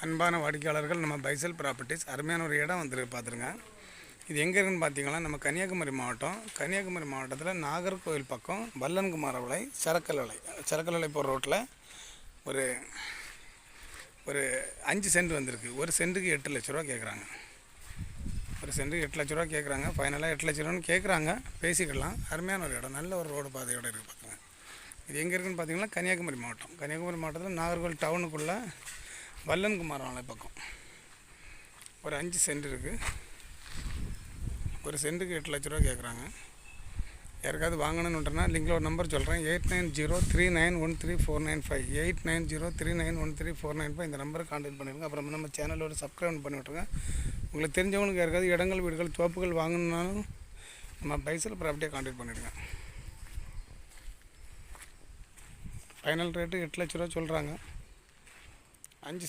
அன்பான வாடிக்கையாளர்கள், நம்ம பைசல் ப்ராப்பர்ட்டிஸ் அருமையான ஒரு இடம் வந்துருக்கு பார்த்துருங்க. இது எங்கே இருக்குன்னு பார்த்தீங்கன்னா, நம்ம கன்னியாகுமரி மாவட்டத்தில் நாகர்கோவில் பக்கம் வல்லன்குமாரவிளை சரக்கல் போகிற ரோட்டில் ஒரு ஒரு 5 சென்ட் வந்திருக்கு. ஒரு சென்ட்டுக்கு 8 லட்ச ரூபா கேட்குறாங்க. ஒரு சென்ட்டுக்கு 8 லட்ச ரூபா கேட்குறாங்க. ஃபைனலாக 8 லட்ச ரூபான்னு கேட்குறாங்க. பேசிக்கலாம். அருமையான ஒரு இடம், நல்ல ஒரு ரோடு பாதையோடு இருக்குது பார்த்துங்க. இது எங்கே இருக்குன்னு பார்த்தீங்கன்னா, கன்னியாகுமரி மாவட்டத்தில் நாகர்கோவில் டவுனுக்குள்ளே வல்லன்குமாரவிளை பக்கம் ஒரு 5 சென்ட் இருக்குது. ஒரு சென்ட்டுக்கு 8 லட்ச ரூபா கேட்குறாங்க. யாருக்காவது வாங்கணுன்னுட்டனா லிங்கில் ஒரு நம்பர் சொல்கிறேன், 8903913495 8903913495. இந்த நம்பரை கான்டாக்ட் பண்ணிடுங்க. அப்புறம் நம்ம சேனலோட சப்ஸ்கிரைப் பண்ணி விட்ருங்க. உங்களுக்கு தெரிஞ்சவங்களுக்கு யாருக்காவது இடங்கள், வீடுகள், தோப்புகள் வாங்கணுன்னாலும் நம்ம பைசல் ப்ராப்பர்ட்டியை கான்டாக்ட் பண்ணிவிடுங்க. ஃபைனல் ரேட்டு 8 லட்ச ரூபா சொல்கிறாங்க. 5